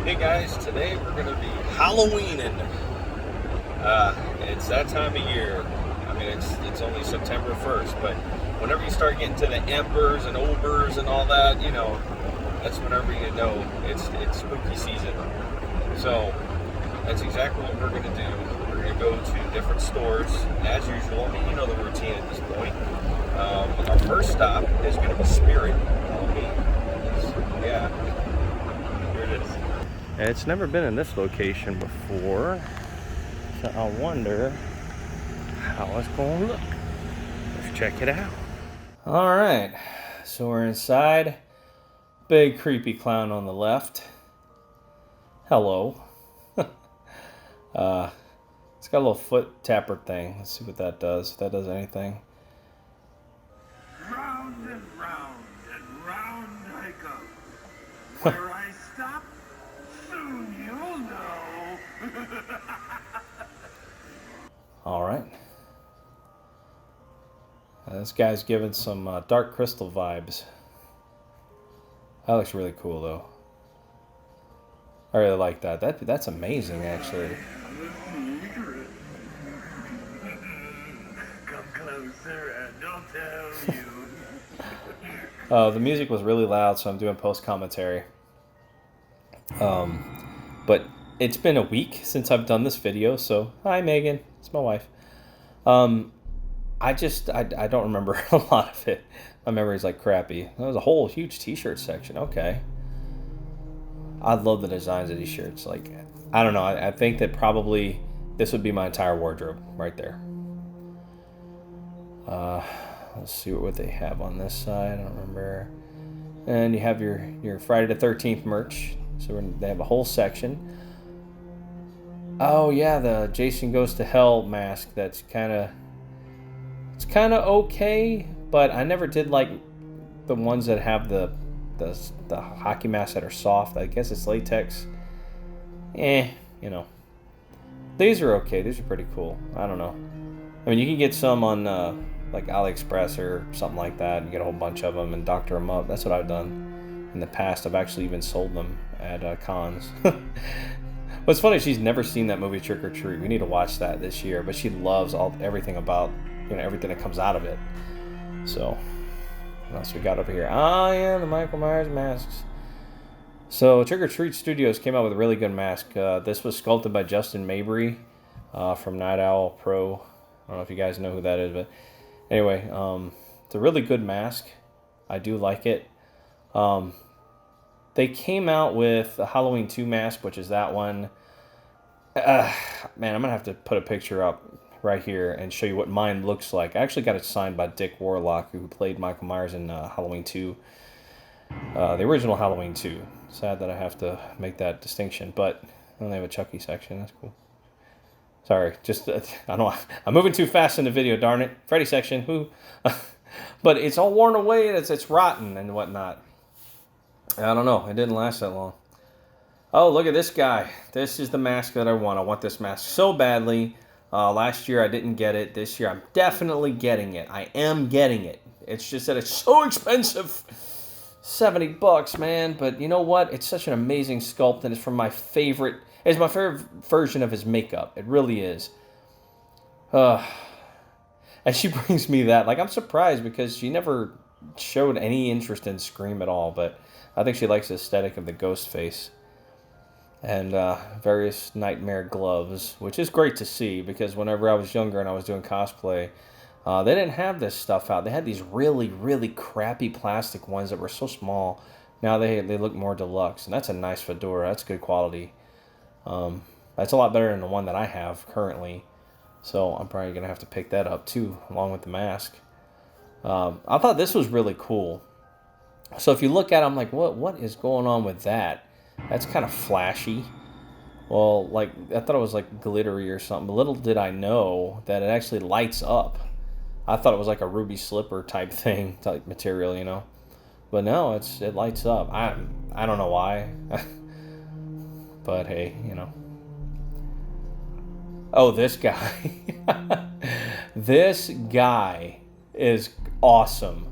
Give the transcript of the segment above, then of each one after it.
Hey guys, today we're going to be Halloweenin. It's that time of year. I mean, it's only September 1st, but whenever you start getting to the embers and overs and all that, you know, that's whenever you know it's spooky season. So that's exactly what we're going to do. We're going to go to different stores as usual. I mean, you know the routine at this point. Our first stop is going to be Spirit Halloween. Yeah, here it is. It's never been in this location before, so I wonder how it's going to look. Let's check it out. All right, so we're inside. Big creepy clown on the left. Hello. It's got a little foot tapper thing. Let's see what that does. If that does anything. Round and round I go. Where I stop, soon you'll know. All right. This guy's giving some Dark Crystal vibes. That looks really cool, though. I really like that. That's amazing, actually. Come closer and I'll tell you. The music was really loud, so I'm doing post-commentary. But it's been a week since I've done this video, so hi, Megan. It's my wife. I don't remember a lot of it. My memory's like crappy. There was a whole huge t-shirt section. Okay. I love the designs of these shirts. Like, I don't know. I think that probably this would be my entire wardrobe right there. Let's see what they have on this side. I don't remember. And you have your Friday the 13th merch. So they have a whole section. Oh yeah, the Jason Goes to Hell mask. It's kind of okay, but I never did like the ones that have the hockey masks that are soft. I guess it's latex. You know. These are okay. These are pretty cool. I don't know. I mean, you can get some on like AliExpress or something like that and get a whole bunch of them and doctor them up. That's what I've done in the past. I've actually even sold them at cons. What's funny, she's never seen that movie Trick or Treat. We need to watch that this year, but she loves everything about, you know, everything that comes out of it. So, what else we got over here? Oh yeah, the Michael Myers masks. So Trick or Treat Studios came out with a really good mask. This was sculpted by Justin Mabry from Night Owl Pro. I don't know if you guys know who that is, but anyway, it's a really good mask. I do like it. They came out with a Halloween 2 mask, which is that one. Man, I'm going to have to put a picture up right here and show you what mine looks like. I actually got it signed by Dick Warlock, who played Michael Myers in Halloween 2. The original Halloween 2. Sad that I have to make that distinction, but I only have a Chucky section. That's cool. Sorry, just, I don't know. I'm moving too fast in the video, darn it. Freddy section, who? But it's all worn away, and it's rotten and whatnot. I don't know. It didn't last that long. Oh, look at this guy. This is the mask that I want. I want this mask so badly. Last year I didn't get it. This year I'm definitely getting it. I am getting it. It's just that it's so expensive. $70, man. But you know what? It's such an amazing sculpt, and it's from my favorite. It's my favorite version of his makeup. It really is. And she brings me that. Like, I'm surprised because she never showed any interest in Scream at all, but I think she likes the aesthetic of the ghost face and various nightmare gloves, which is great to see because whenever I was younger and I was doing cosplay, they didn't have this stuff out. They had these really, really crappy plastic ones that were so small. Now they look more deluxe, and that's a nice fedora. That's good quality. That's a lot better than the one that I have currently, so I'm probably going to have to pick that up too, along with the mask. I thought this was really cool. So if you look at it, I'm like, what is going on with that? That's kind of flashy. Well, like, I thought it was like glittery or something. But little did I know that it actually lights up. I thought it was like a ruby slipper type thing, type material, you know. But no, it lights up. I don't know why. But hey, you know. Oh, this guy. This guy is awesome.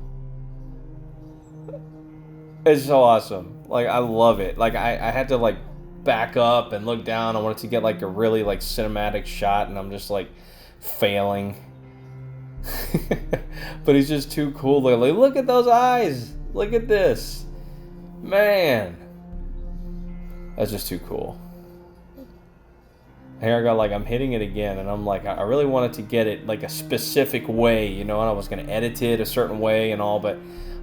It's so awesome. Like, I love it. Like, I had to, like, back up and look down. I wanted to get like a really like cinematic shot, and I'm just like failing. But he's just too cool. Like, look at those eyes. Look at this. Man. That's just too cool. Here I go, like, I'm hitting it again, and I'm like, I really wanted to get it like a specific way, you know, and I was going to edit it a certain way and all, but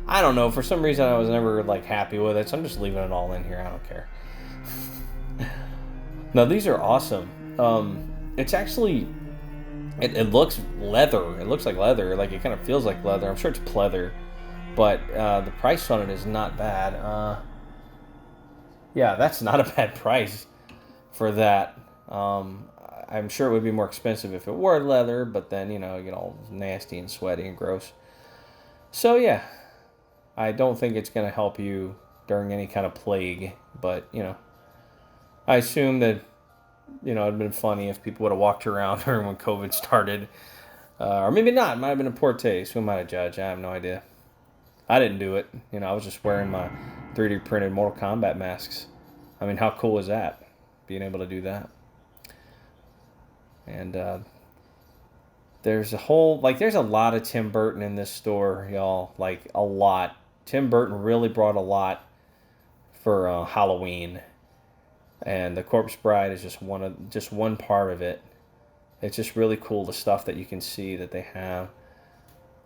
I don't know. For some reason, I was never like happy with it, so I'm just leaving it all in here. I don't care. Now, these are awesome. It's actually... It looks leather. It looks like leather. Like, it kind of feels like leather. I'm sure it's pleather. But the price on it is not bad. Yeah, that's not a bad price for that. I'm sure it would be more expensive if it were leather. But then, you know, you get all nasty and sweaty and gross. So, yeah. I don't think it's going to help you during any kind of plague. But, you know, I assume that... You know, it'd been funny if people would have walked around during when COVID started. Or maybe not. It might have been in poor taste. Who am I to judge? I have no idea. I didn't do it. You know, I was just wearing my 3D printed Mortal Kombat masks. I mean, how cool is that? Being able to do that. And there's a lot of Tim Burton in this store, y'all. Like, a lot. Tim Burton really brought a lot for Halloween. And the Corpse Bride is just one part of it. It's just really cool, the stuff that you can see that they have.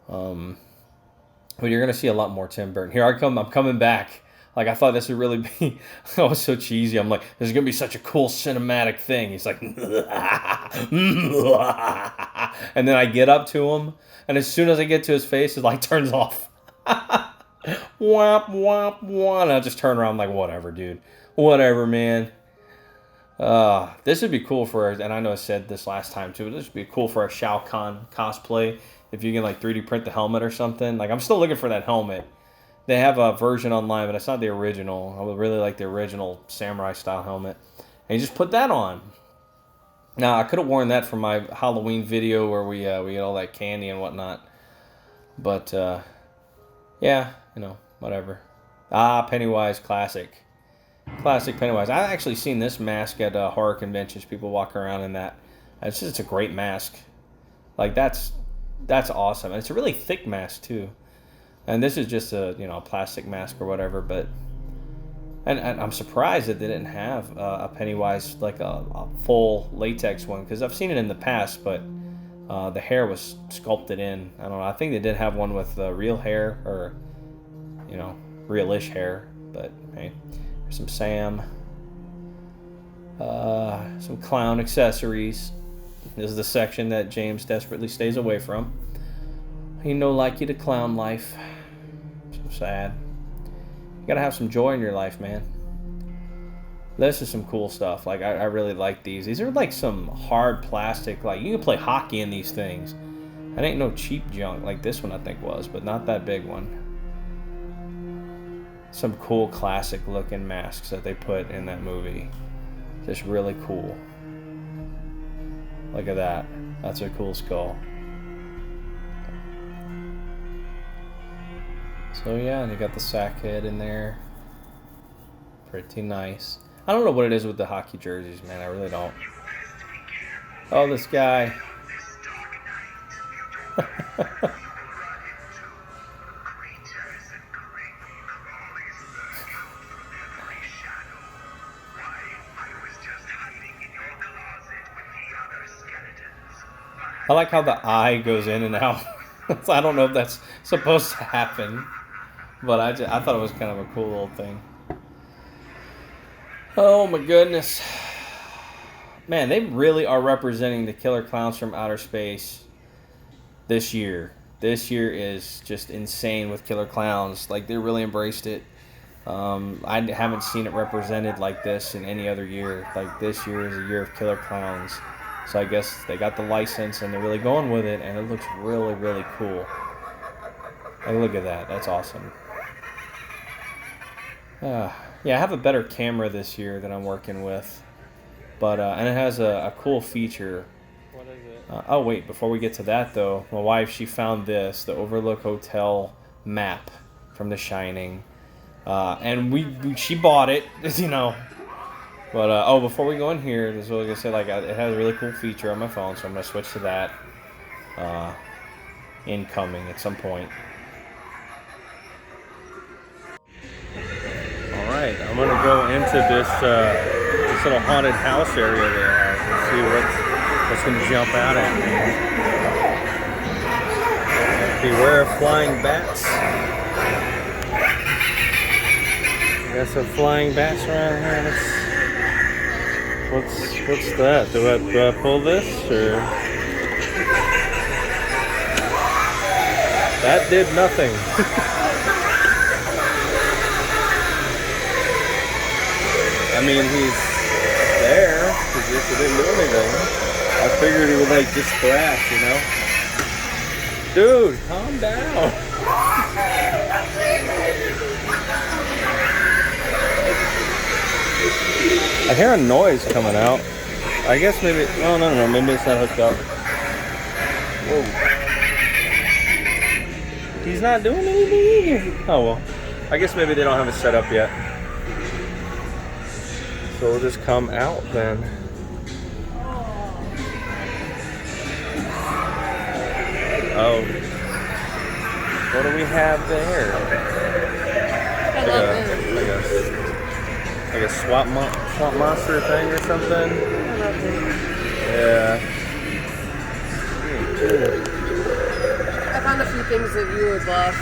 But you're gonna see a lot more Tim Burton. Here I come. I'm coming back. Like, I thought this would really be. I was so cheesy. I'm like, this is gonna be such a cool cinematic thing. He's like, and then I get up to him, and as soon as I get to his face, it like turns off. Womp womp womp. And I just turn around. I'm like, whatever, dude. Whatever, man. This would be cool for, and I know I said this last time too, but this would be cool for a Shao Kahn cosplay. If you can like 3D print the helmet or something. Like, I'm still looking for that helmet. They have a version online, but it's not the original. I would really like the original samurai style helmet. And you just put that on. Now, I could have worn that for my Halloween video where we ate all that candy and whatnot. But, yeah, you know, whatever. Pennywise, classic. Classic Pennywise. I've actually seen this mask at horror conventions. People walk around in that. It's a great mask. Like, that's awesome. And it's a really thick mask, too. And this is just a, you know, a plastic mask or whatever. But and I'm surprised that they didn't have a Pennywise, like a full latex one. Because I've seen it in the past, but the hair was sculpted in. I don't know. I think they did have one with real hair or, you know, real-ish hair. But, hey. Some Sam, some clown accessories. This is the section that James desperately stays away from. He no like you to clown life. So sad. You gotta have some joy in your life, man. This is some cool stuff. Like, I really like these. These are like some hard plastic. Like, you can play hockey in these things. That ain't no cheap junk like this one I think was, but not that big one. Some cool classic looking masks that they put in that movie. Just really cool. Look at that. That's a cool skull. So yeah, and you got the sack head in there. Pretty nice. I don't know what it is with the hockey jerseys, man. I really don't. Oh, this guy. I like how the eye goes in and out. I don't know if that's supposed to happen, but I thought it was kind of a cool little thing. Oh my goodness. Man, they really are representing the killer clowns from outer space this year. This year is just insane with killer clowns. Like, they really embraced it. I haven't seen it represented like this in any other year. Like, this year is a year of killer clowns. So I guess they got the license and they're really going with it, and it looks really, really cool. Like, look at that. That's awesome. Yeah, I have a better camera this year that I'm working with. But, and it has a cool feature. What is it? Oh, wait. Before we get to that, though, my wife, she found this, the Overlook Hotel Map from The Shining. And she bought it, you know. But oh, before we go in here, this is what I was gonna say. Like, it has a really cool feature on my phone, so I'm gonna switch to that. Incoming at some point. All right, I'm gonna go into this little haunted house area they have and see what's gonna jump out at me. Beware of flying bats. Got some flying bats around here. What's that? Do I pull this or? That did nothing. I mean, he's there. He didn't do anything. I figured he would like just scratch, you know. Dude, calm down. I hear a noise coming out. I guess maybe. Oh no, maybe it's not hooked up. Whoa. He's not doing anything either. Oh well. I guess maybe they don't have it set up yet. So we'll just come out then. Oh. What do we have there? Like a swamp monster thing or something? I love it. Yeah. I found a few things that you would love.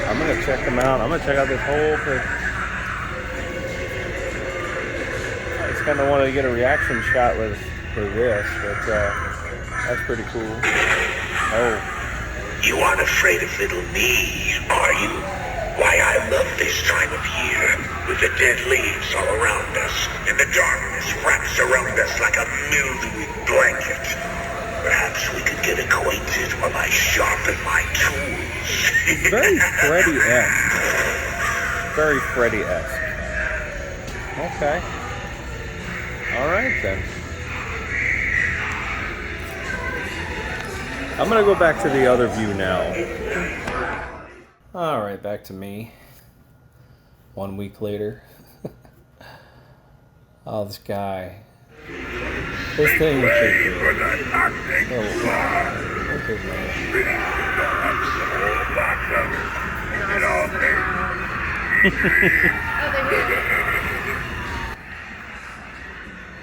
I'm gonna check them out. I'm gonna check out this whole thing. I just kind of wanted to get a reaction shot with this, but that's pretty cool. Oh. You aren't afraid of little me, are you? Why, I love this time of year, with the dead leaves all around us, and the darkness wraps around us like a mildewy blanket. Perhaps we could get acquainted while I sharpen my tools. It's very Freddy-esque. Very Freddy-esque. Okay. Alright then. I'm gonna go back to the other view now. Alright, back to me. 1 week later. Oh, this guy. This thing is pretty cool. Oh, look at that.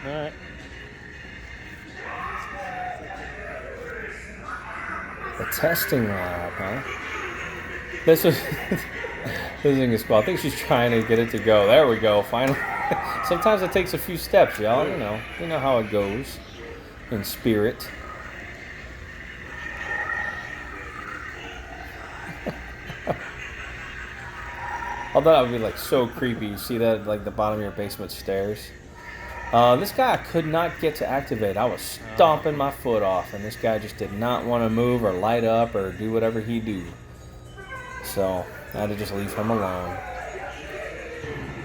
Alright. The testing lab, huh? This thing is cool. I think she's trying to get it to go. There we go, finally. Sometimes it takes a few steps, y'all. You know how it goes in spirit. Although that would be like so creepy. You see that like the bottom of your basement stairs. This guy I could not get to activate. I was stomping my foot off, and this guy just did not want to move or light up or do whatever he do. So I had to just leave him alone.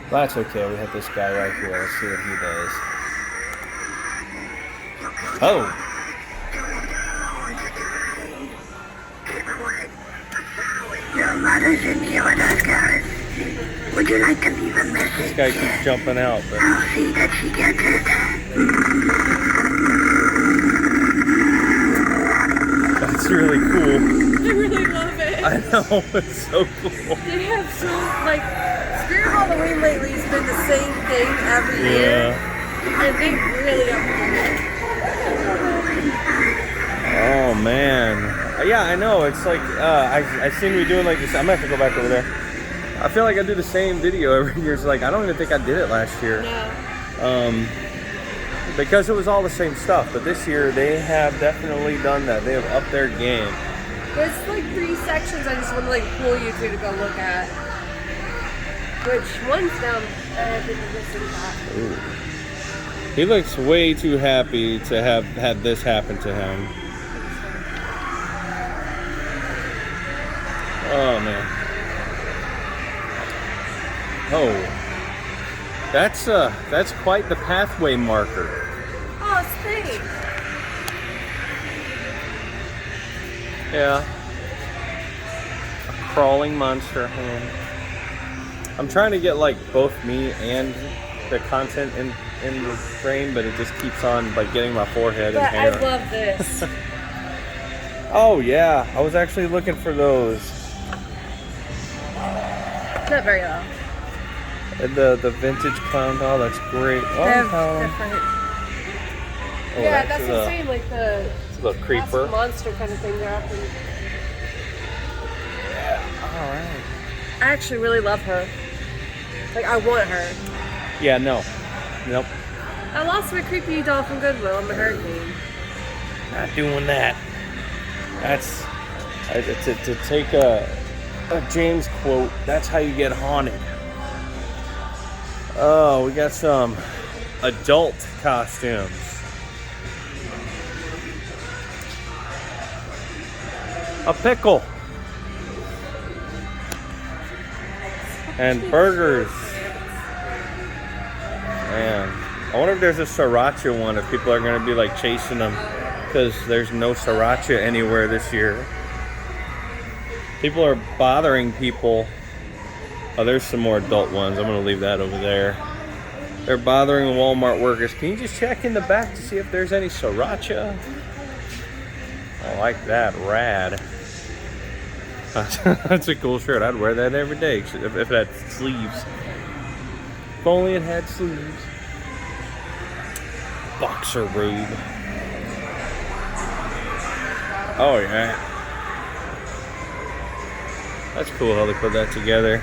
But that's okay. We have this guy right here. Let's see what he does. Oh. Your mother's in here with us, Garrett. Would you like to leave a message? This guy keeps jumping out, but I'll see that she gets it. that's really cool. I really love it. I know, it's so cool. They have so, like, Spirit Halloween lately has been the same thing every year. And they really upgraded it. Oh, man. Yeah, I know. It's like, I seem to be doing like this. I'm going to have to go back over there. I feel like I do the same video every year. It's like, I don't even think I did it last year. No. Because it was all the same stuff. But this year, they have definitely done that. They have upped their game. There's like 3 sections I just want to like pull you to go look at. Which one's down in the missing top. Ooh. He looks way too happy to have had this happen to him. Oh, man. Oh, that's quite the pathway marker. Oh, thanks. Yeah. A crawling monster hand. I'm trying to get like both me and the content in the frame, but it just keeps on like getting my forehead and But hair. I love this. Oh yeah, I was actually looking for those. Not very well. And the vintage clown doll, that's great. Oh, They're Helen. different. Oh, Yeah, that's the same. Like the It's a little creeper. monster kind of thing they're up in. All right. I actually really love her. Like, I want her. Yeah, no. Nope. I lost my creepy doll from Goodwill in the hurricane. Not doing that. That's to take a James quote. That's how you get haunted. Oh, we got some adult costumes. A pickle. And burgers. Man, I wonder if there's a sriracha one, if people are going to be like chasing them, because there's no sriracha anywhere this year. People are bothering people. Oh, there's some more adult ones. I'm going to leave that over there. They're bothering the Walmart workers. Can you just check in the back to see if there's any sriracha? I like that. Rad. That's a cool shirt. I'd wear that every day if it had sleeves. If only it had sleeves. Boxer robe. Oh yeah. That's cool how they put that together.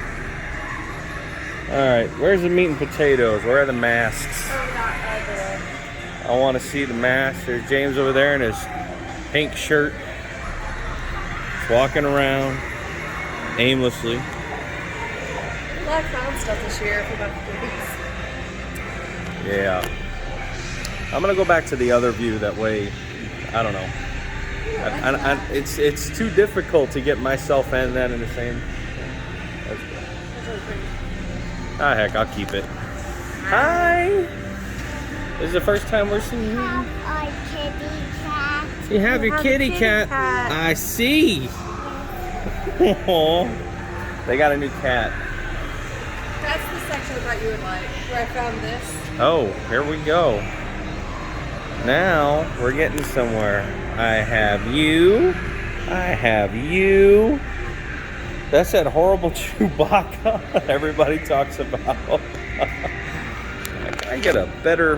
Alright, where's the meat and potatoes? Where are the masks? I want to see the mask. There's James over there in his pink shirt. Just walking around aimlessly. A lot of clown stuff this year for about 3 weeks. Yeah. I'm gonna go back to the other view. That way, I don't know. It's too difficult to get myself and that in the same. That's good. Ah, heck, I'll keep it. Hi. This is the first time we're seeing you. Our kitty cat. You have your kitty cat. I see. They got a new cat. That's the section I thought you would like, where I found this. Oh, here we go. Now we're getting somewhere. I have you. I have you. That's that horrible Chewbacca everybody talks about. I get a better.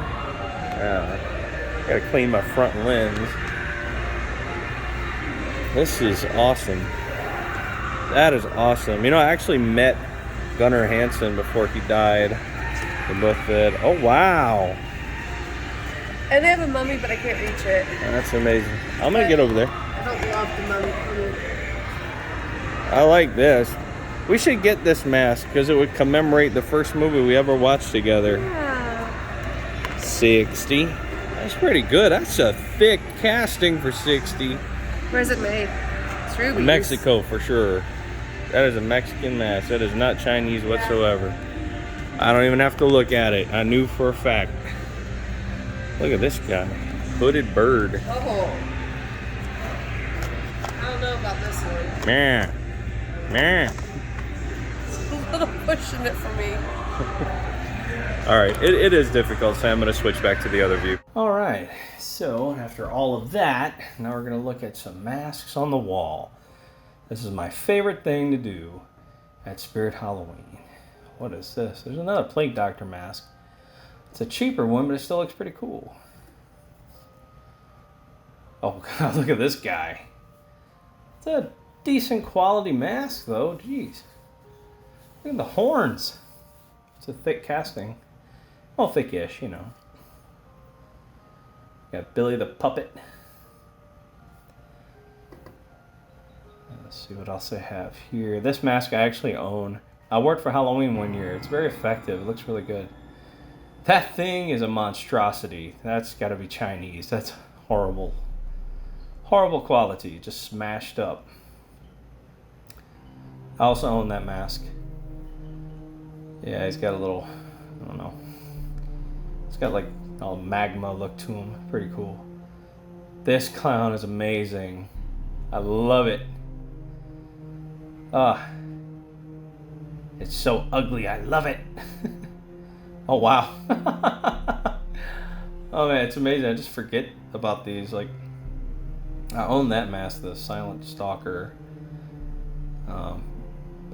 Gotta clean my front lens. This is awesome. That is awesome. You know, I actually met Gunnar Hansen before he died. They both did. Oh wow. And they have a mummy, but I can't reach it. That's amazing. I'm gonna get over there. I don't love the mummy. I like this. We should get this mask because it would commemorate the first movie we ever watched together. Yeah. 60. That's pretty good. That's a thick casting for 60. Where's it made? It's rubies. Mexico for sure. That is a Mexican mask. That is not Chinese whatsoever. I don't even have to look at it. I knew for a fact. Look at this guy. Hooded bird. Oh. I don't know about this one. Man. Man. It's a little pushing it for me. Alright, it is difficult, so I'm going to switch back to the other view. Alright, so after all of that, now we're going to look at some masks on the wall. This is my favorite thing to do at Spirit Halloween. What is this? There's another Plague Doctor mask. It's a cheaper one, but it still looks pretty cool. Oh god, look at this guy. It's a decent quality mask though, jeez. Look at the horns. It's a thick casting. Well, thick-ish, you know. Got Billy the Puppet. Let's see what else I have here. This mask I actually own. I worked for Halloween one year. It's very effective. It looks really good. That thing is a monstrosity. That's got to be Chinese. That's horrible. Horrible quality. Just smashed up. I also own that mask. Yeah, he's got a little, I don't know. It's got like a magma look to him. Pretty cool. This clown is amazing. I love it. It's so ugly. I love it. Oh, wow. Oh, man, it's amazing. I just forget about these. Like, I own that mask, the Silent Stalker.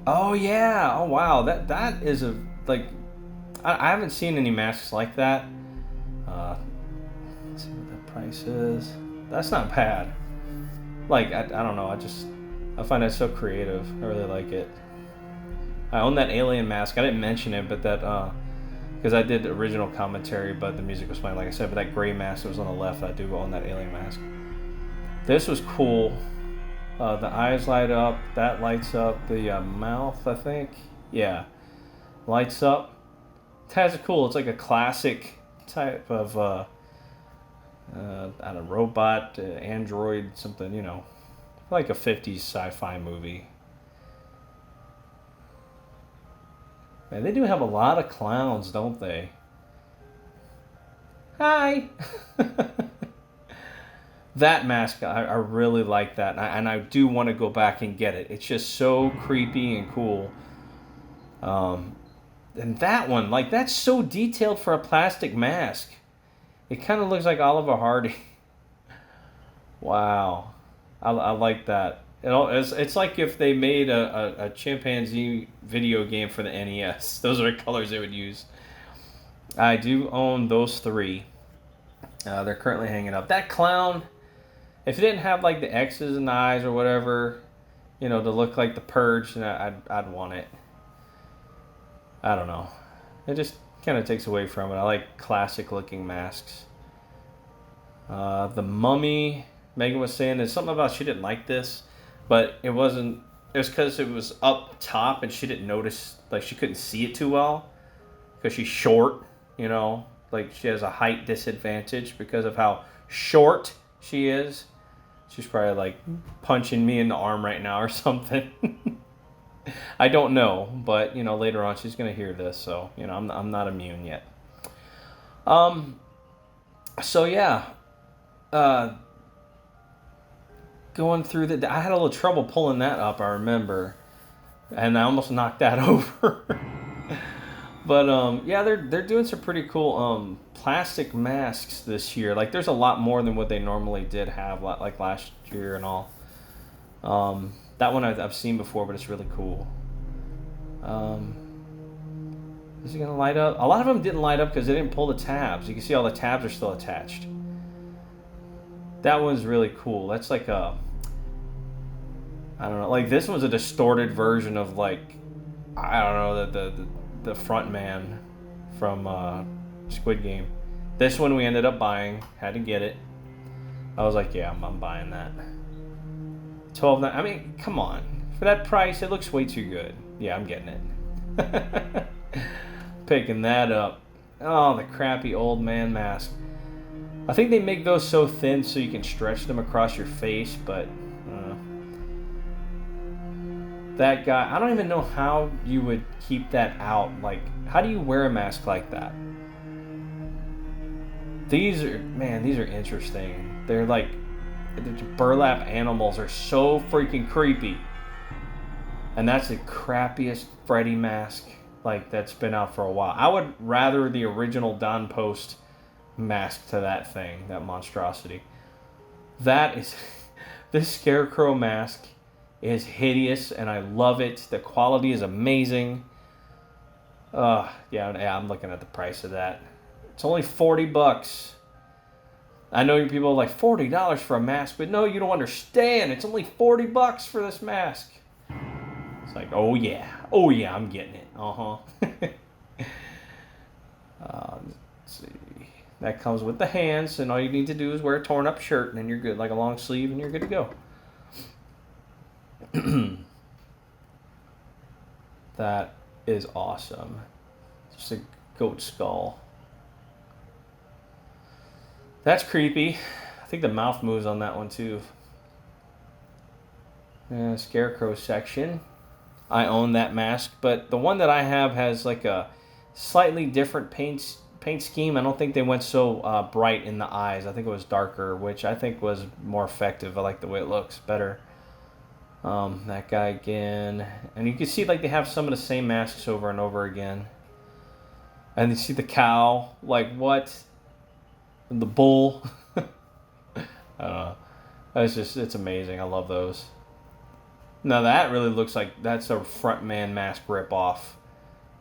Oh, yeah. Oh, wow. That is a, like, I haven't seen any masks like that. Let's see what that price is. That's not bad. Like, I don't know. I find that so creative. I really like it. I own that alien mask. I didn't mention it, but that, because I did original commentary, but the music was playing, like I said, but that gray mask that was on the left, I do own that alien mask. This was cool. The eyes light up. That lights up. The mouth, I think. Yeah. Lights up. It's cool. It's like a classic type of, I don't know, robot, android, something, you know. Like a 50s sci-fi movie. Man, they do have a lot of clowns, don't they? Hi! That mask, I really like that. And I do want to go back and get it. It's just so creepy and cool. And that one, like, that's so detailed for a plastic mask. It kind of looks like Oliver Hardy. Wow. I like that. It's like if they made a chimpanzee video game for the NES. Those are the colors they would use. I do own those three. They're currently hanging up. That clown, if it didn't have like the X's and eyes or whatever, you know, to look like the Purge, then I'd want it. I don't know. It just kind of takes away from it. I like classic looking masks. The Mummy, Megan was saying there's something about she didn't like this, but it wasn't. It was because it was up top and she didn't notice, like she couldn't see it too well because she's short, you know, like she has a height disadvantage because of how short she is. She's probably like punching me in the arm right now or something. I don't know, but you know, later on she's gonna hear this, so you know, I'm not immune yet. So yeah, going through I had a little trouble pulling that up, I remember, and I almost knocked that over. But yeah, they're doing some pretty cool plastic masks this year. Like, there's a lot more than what they normally did have, like last year and all. That one I've seen before, but it's really cool. Is it gonna light up? A lot of them didn't light up because they didn't pull the tabs. You can see all the tabs are still attached. That one's really cool. That's like a, I don't know, like this one's a distorted version of, like, I don't know, the front man from Squid Game. This one we ended up buying, had to get it. I was like, yeah, I'm buying that. 12, I mean, come on. For that price, it looks way too good. Yeah, I'm getting it. Picking that up. Oh, the crappy old man mask. I think they make those so thin so you can stretch them across your face, but that guy, I don't even know how you would keep that out. Like, how do you wear a mask like that? These are interesting. They're like, the burlap animals are so freaking creepy. And that's the crappiest Freddy mask, like, that's been out for a while. I would rather the original Don Post mask to that thing, that monstrosity. That is, this Scarecrow mask is hideous, and I love it. The quality is amazing. Yeah, I'm looking at the price of that. It's only $40. I know people are like, $40 for a mask, but no, you don't understand. It's only $40 for this mask. It's like, oh yeah, I'm getting it. Let's see. That comes with the hands, and all you need to do is wear a torn up shirt, and then you're good, like a long sleeve, and you're good to go. That is awesome. Just a goat skull. That's creepy. I think the mouth moves on that one too. Scarecrow section. I own that mask, but the one that I have has like a slightly different paint scheme. I don't think they went so bright in the eyes. I think it was darker, which I think was more effective. I like the way it looks better. That guy again. And you can see like they have some of the same masks over and over again. And you see the cow, like what? And the bull. I don't know. It's amazing. I love those. Now that really looks like that's a frontman mask ripoff.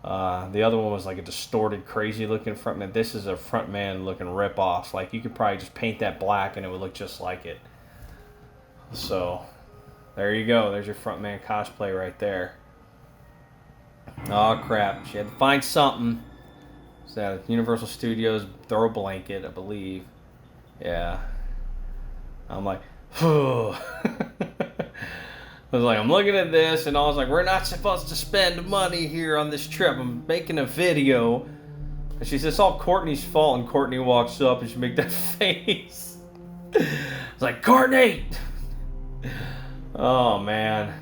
The other one was like a distorted, crazy looking frontman. This is a frontman looking ripoff. Like you could probably just paint that black and it would look just like it. So there you go. There's your frontman cosplay right there. Oh crap! She had to find something. Is that Universal Studios throw blanket? I believe. Yeah. I'm like, whew. I was like, I'm looking at this, and I was like, we're not supposed to spend money here on this trip. I'm making a video. And she says, it's all Courtney's fault. And Courtney walks up, and she makes that face. It's like, Courtney! Oh, man.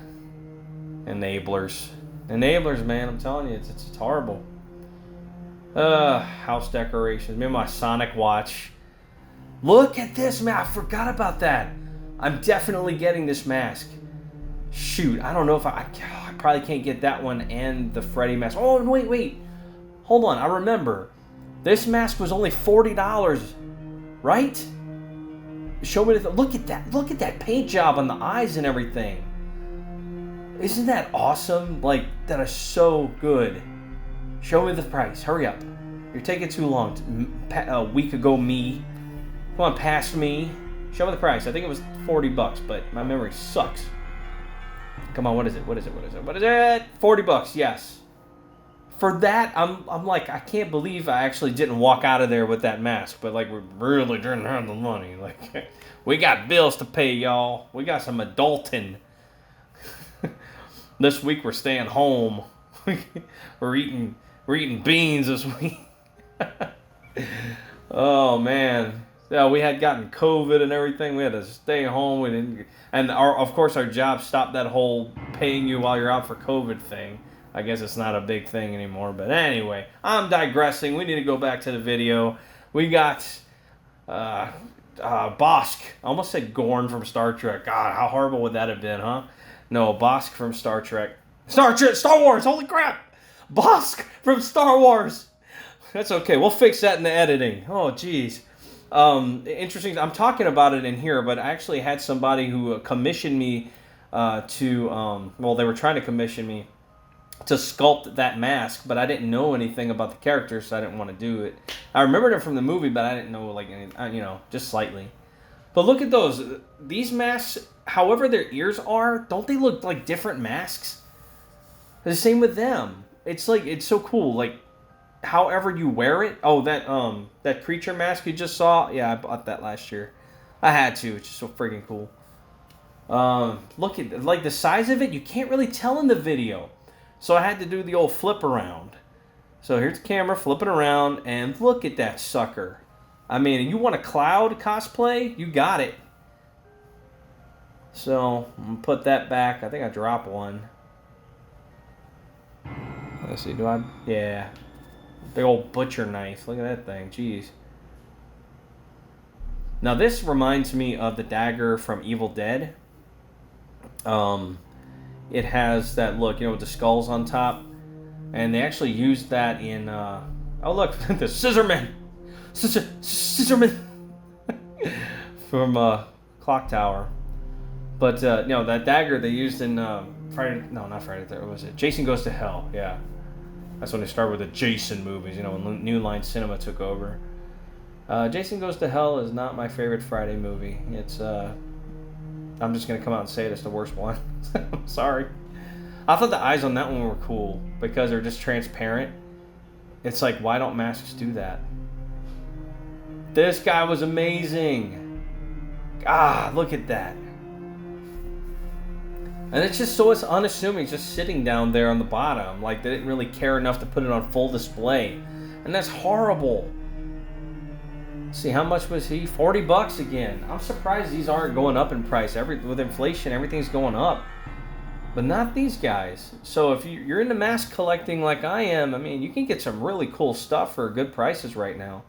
Enablers. Enablers, man. I'm telling you, it's horrible. House decorations. Maybe my Sonic watch. Look at this, man. I forgot about that. I'm definitely getting this mask. Shoot, I don't know if I probably can't get that one and the Freddy mask. Oh, wait. Hold on, I remember. This mask was only $40, right? Show me look at that. Look at that paint job on the eyes and everything. Isn't that awesome? Like, that is so good. Show me the price. Hurry up. You're taking too long. A week ago, me. Come on, past me. Show me the price. I think it was $40, but my memory sucks. Come on, what is it? 40 bucks, yes. For that, I'm like, I can't believe I actually didn't walk out of there with that mask, but like, we really didn't have the money. Like, we got bills to pay, y'all. We got some adulting. This week we're staying home. we're eating beans this week. Oh man. Yeah, we had gotten COVID and everything. We had to stay home. We didn't, and of course our job stopped that whole paying you while you're out for COVID thing. I guess it's not a big thing anymore. But anyway, I'm digressing. We need to go back to the video. We got Bosk. I almost said Gorn from Star Trek. God, how horrible would that have been, huh? No, Bosk from Star Trek. Star Wars. Holy crap! Bosk from Star Wars. That's okay. We'll fix that in the editing. Oh, jeez. Interesting. I'm talking about it in here, but I actually had somebody who commissioned me well, they were trying to commission me to sculpt that mask, but I didn't know anything about the characters, so I didn't want to do it. I remembered it from the movie, but I didn't know, like, just slightly. But look at those. These masks, however their ears are, don't they look like different masks? The same with them. It's like, it's so cool. Like, however you wear it. Oh, that creature mask you just saw. Yeah, I bought that last year. I had to. It's just so freaking cool. Look at, like, the size of it. You can't really tell in the video. So I had to do the old flip around. So here's the camera, flip it around, and look at that sucker. I mean, you want a Cloud cosplay? You got it. So I'm gonna put that back. I think I dropped one. Let's see. Yeah. Big old butcher knife. Look at that thing. Jeez. Now this reminds me of the dagger from Evil Dead. It has that look, with the skulls on top. And they actually used that in... oh, look. The Scissorman. Scissorman. From Clock Tower. But, that dagger they used in Friday... No, not Friday. What was it? Jason Goes to Hell. Yeah. That's when they started with the Jason movies, when New Line Cinema took over. Jason Goes to Hell is not my favorite Friday movie. It's, I'm just going to come out and say it, it's the worst one. I'm sorry. I thought the eyes on that one were cool because they're just transparent. It's like, why don't masks do that? This guy was amazing. Look at that. And it's just it's unassuming, just sitting down there on the bottom. Like, they didn't really care enough to put it on full display. And that's horrible. Let's see, how much was he? $40 again. I'm surprised these aren't going up in price. With inflation, everything's going up. But not these guys. So if you're into mask collecting like I am, I mean, you can get some really cool stuff for good prices right now.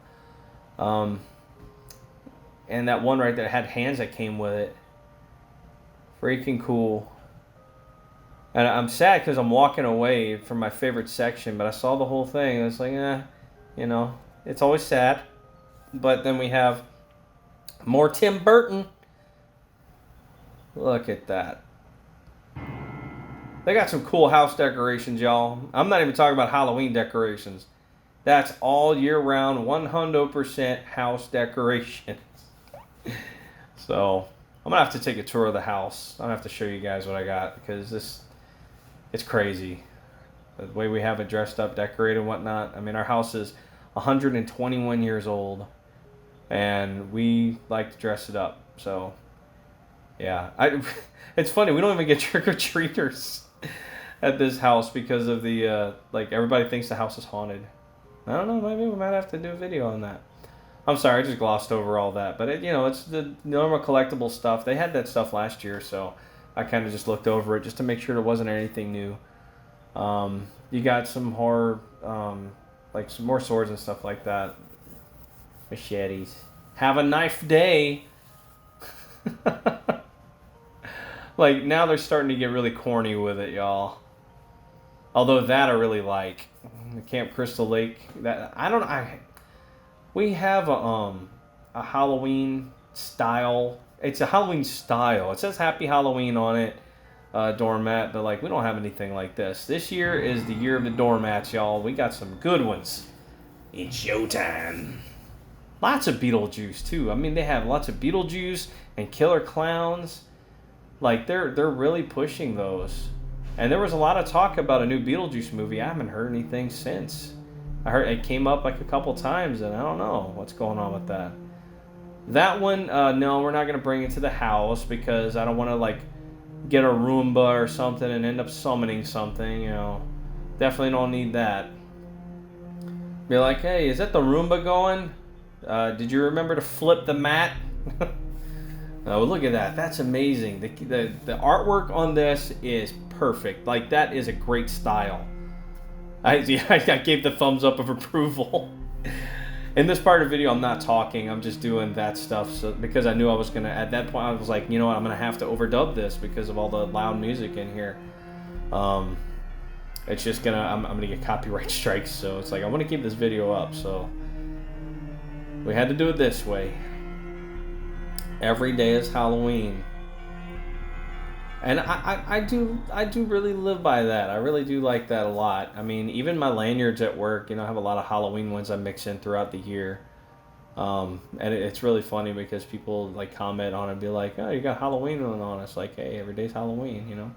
And that one right there had hands that came with it. Freaking cool. And I'm sad because I'm walking away from my favorite section, but I saw the whole thing. And it's like, You know, it's always sad. But then we have more Tim Burton. Look at that. They got some cool house decorations, y'all. I'm not even talking about Halloween decorations. That's all year round, 100% house decorations. So, I'm going to have to take a tour of the house. I'm going to have to show you guys what I got because it's crazy. The way we have it dressed up, decorated, and whatnot. I mean, our house is 121 years old, and we like to dress it up. So, yeah. It's funny, we don't even get trick-or-treaters at this house because of the, everybody thinks the house is haunted. I don't know, maybe we might have to do a video on that. I'm sorry, I just glossed over all that. But, it's the normal collectible stuff. They had that stuff last year, so I kind of just looked over it just to make sure there wasn't anything new. You got some horror, some more swords and stuff like that. Machetes. Have a knife day. Now they're starting to get really corny with it, y'all. Although that I really like. The Camp Crystal Lake. We have a Halloween style. It's a Halloween style. It says Happy Halloween on it, doormat, but we don't have anything like this. This year is the year of the doormats, y'all. We got some good ones. It's showtime. Lots of Beetlejuice too. I mean, they have lots of Beetlejuice and Killer Clowns. They're really pushing those. And there was a lot of talk about a new Beetlejuice movie. I haven't heard anything since. I heard it came up a couple times, and I don't know what's going on with that. That one, no, we're not going to bring it to the house because I don't want to, get a Roomba or something and end up summoning something, Definitely don't need that. Be like, hey, is that the Roomba going? Did you remember to flip the mat? Oh, look at that. That's amazing. The artwork on this is perfect. That is a great style. I gave the thumbs up of approval. In this part of the video, I'm not talking. I'm just doing that stuff because I knew I was going to, at that point, I was like, you know what, I'm going to have to overdub this because of all the loud music in here. It's just going to, I'm going to get copyright strikes. So it's I want to keep this video up. So we had to do it this way. Every day is Halloween. And I do really live by that. I really do like that a lot. I mean, even my lanyards at work, I have a lot of Halloween ones I mix in throughout the year. And it's really funny because people comment on it and be like, oh, you got Halloween on. It's hey, every day's Halloween,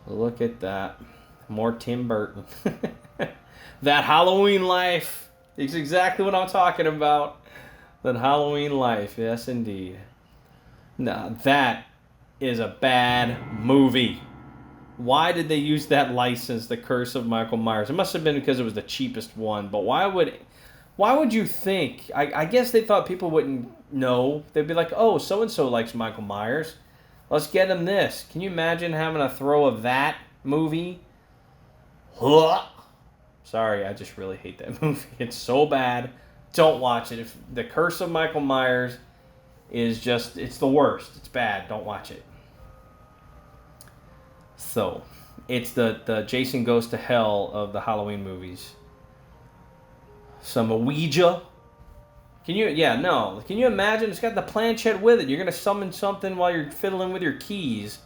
Look at that. More Tim Burton. That Halloween life is exactly what I'm talking about. That Halloween life. Yes, indeed. Now, that is a bad movie. Why did they use that license, The Curse of Michael Myers? It must have been because it was the cheapest one. But why would you think? I guess they thought people wouldn't know. They'd be like, oh, so-and-so likes Michael Myers. Let's get him this. Can you imagine having a throw of that movie? Sorry, I just really hate that movie. It's so bad. Don't watch it. If The Curse of Michael Myers is just, it's the worst. It's bad. Don't watch it. So, it's the Jason Goes to Hell of the Halloween movies. Some Ouija. Can you imagine? It's got the planchette with it. You're going to summon something while you're fiddling with your keys.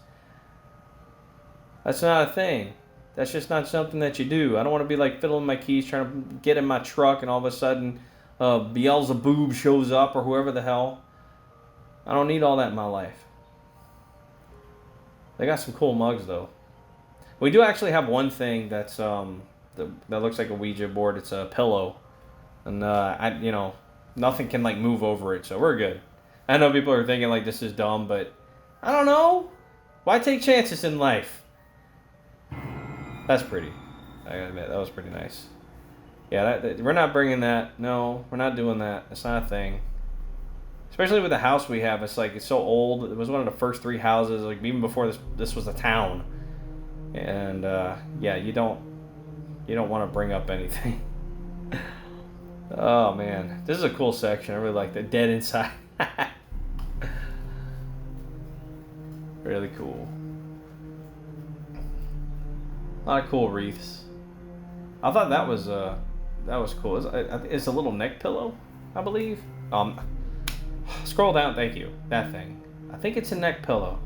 That's not a thing. That's just not something that you do. I don't want to be fiddling my keys, trying to get in my truck, and all of a sudden Beelzebub shows up or whoever the hell. I don't need all that in my life. They got some cool mugs though. We do actually have one thing that's that looks like a Ouija board. It's a pillow, and nothing can move over it, so we're good. I know people are thinking this is dumb, but I don't know. Why take chances in life? That's pretty. I gotta admit, that was pretty nice. Yeah, we're not bringing that. No, we're not doing that. It's not a thing. Especially with the house we have. It's it's so old. It was one of the first 3 houses, even before this was a town. And yeah, you don't want to bring up anything. Oh man, this is a cool section. I really like the Dead Inside. Really cool. A lot of cool wreaths. I thought that was That was cool. It's a little neck pillow, I believe. Scroll down. Thank you. That thing. I think it's a neck pillow.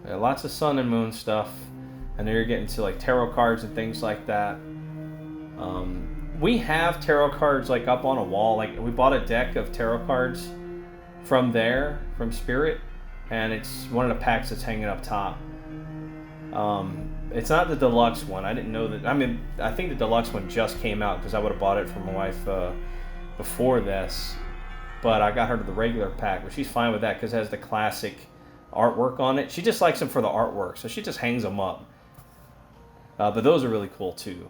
Yeah, lots of sun and moon stuff, and then you're getting to like tarot cards and things like that. We have tarot cards like up on a wall. Like we bought a deck of tarot cards from Spirit, and it's one of the packs that's hanging up top. It's not the deluxe one. I didn't know that. I mean, I think the deluxe one just came out because I would have bought it for my wife before this. But I got her to the regular pack, but she's fine with that because it has the classic artwork on it. She just likes them for the artwork, so she just hangs them up. But those are really cool too.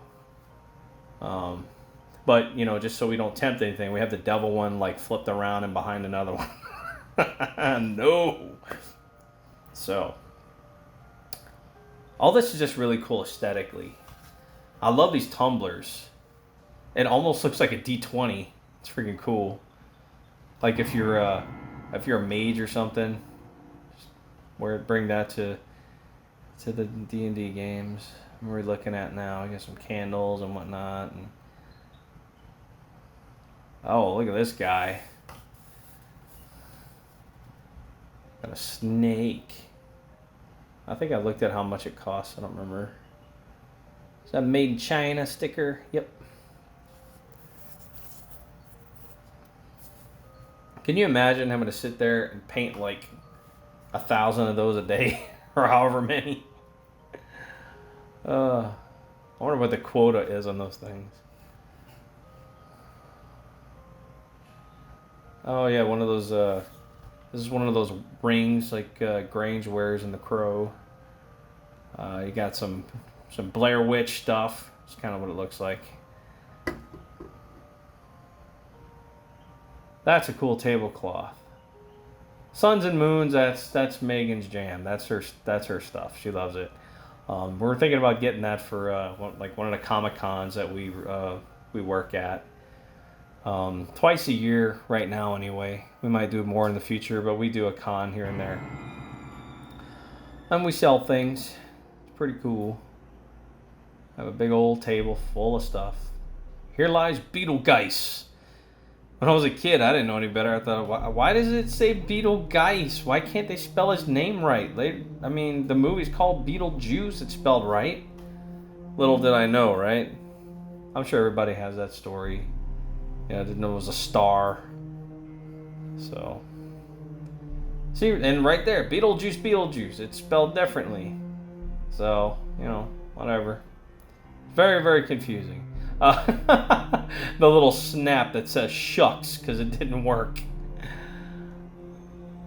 But you know, just so we don't tempt anything, we have the devil one like flipped around and behind another one. No. So. All this is just really cool aesthetically. I love these tumblers. It almost looks like a D20. It's freaking cool. Like if you're a mage or something, bring that to the D&D games. We're looking at now. I got some candles and whatnot. And oh, look at this guy. Got a snake. I think I looked at how much it costs. I don't remember. Is that made in China sticker? Yep. Can you imagine having to sit there and paint like 1,000 of those a day or however many? I wonder what the quota is on those things. Oh yeah, one of those. This is one of those rings like Grange wears in The Crow. You got some Blair Witch stuff. It's kind of what it looks like. That's a cool tablecloth. Suns and Moons. That's Megan's jam. That's her stuff. She loves it. We're thinking about getting that for one of the Comic Cons that we work at. Twice a year right now anyway. We might do more in the future, but we do a con here and there. And we sell things. It's pretty cool. I have a big old table full of stuff. Here lies Beetlegeist. When I was a kid, I didn't know any better. I thought, why does it say Beetlegeist? Why can't they spell his name right? I mean, the movie's called Beetlejuice. It's spelled right. Little did I know, right? I'm sure everybody has that story. Yeah, I didn't know it was a star. So. See, and right there, Beetlejuice. It's spelled differently. So, you know, whatever. Very, very confusing. The little snap that says shucks because it didn't work.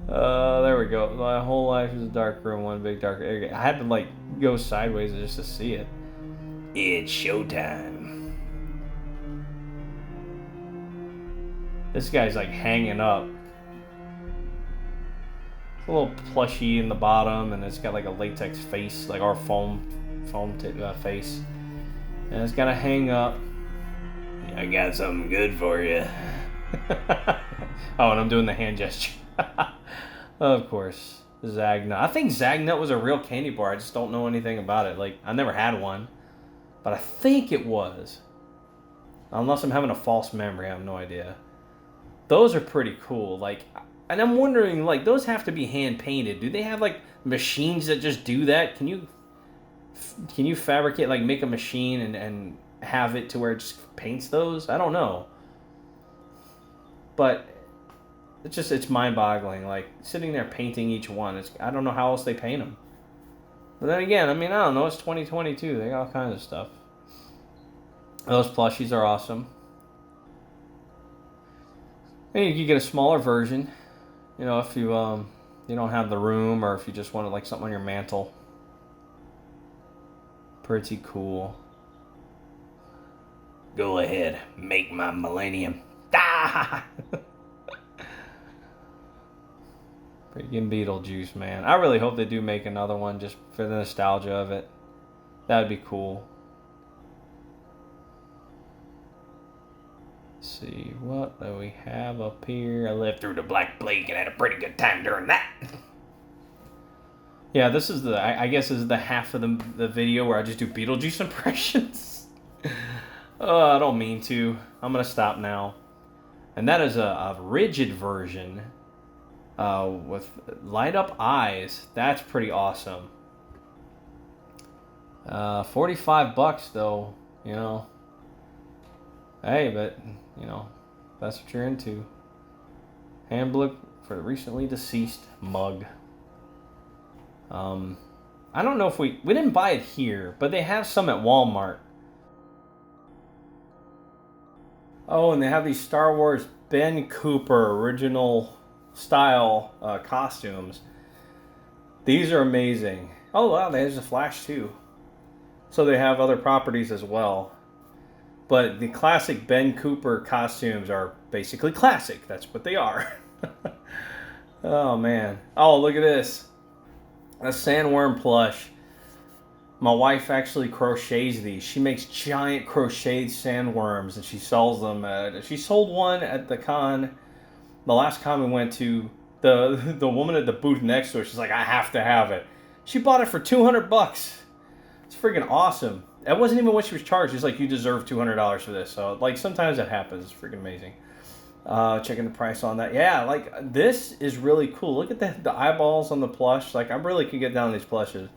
There we go. My whole life is a dark room, one big dark area. I had to like go sideways just to see it. It's showtime. This guy's like hanging up. It's a little plushy in the bottom, and it's got like a latex face, like our foam face. And it's gotta hang up. I got something good for you. Oh, and I'm doing the hand gesture. Of course, Zagnut. I think Zagnut was a real candy bar. I just don't know anything about it. Like, I never had one, but I think it was. Unless I'm having a false memory, I have no idea. Those are pretty cool. Like, and I'm wondering, like, those have to be hand painted. Do they have like machines that just do that? Can you fabricate, like, make a machine and have it to where it just paints those? I don't know. But it's mind-boggling. Like, sitting there painting each one. I don't know how else they paint them. But then again, I mean, I don't know. It's 2022. They got all kinds of stuff. Those plushies are awesome. And you can get a smaller version. You know, if you don't have the room, or if you just want like something on your mantle. Pretty cool. Go ahead, make my millennium. Ah! Freaking Beetlejuice, man. I really hope they do make another one just for the nostalgia of it. That would be cool. Let's see, what do we have up here? I lived through the Black Plague and had a pretty good time during that. Yeah, this is I guess this is the half of the video where I just do Beetlejuice impressions. I don't mean to. I'm going to stop now. And that is a rigid version with light up eyes. That's pretty awesome. $45 though, you know. Hey, but, you know, that's what you're into. Handbook for the recently deceased mug. I don't know if we didn't buy it here, but they have some at Walmart. Oh, and they have these Star Wars Ben Cooper original style costumes. These are amazing. Oh wow, there's a Flash too. So they have other properties as well. But the classic Ben Cooper costumes are basically classic. That's what they are. Oh man. Oh, look at this. A sandworm plush. My wife actually crochets these. She makes giant crocheted sandworms and she sells them. She sold one at the con. The last con we went to, the woman at the booth next to her, she's like, I have to have it. She bought it for $200. It's freaking awesome. That wasn't even what she was charged. She's like, you deserve $200 for this. So, like, sometimes that happens. It's freaking amazing. Checking the price on that. Yeah, like, this is really cool. Look at the eyeballs on the plush. Like, I really could get down these plushes.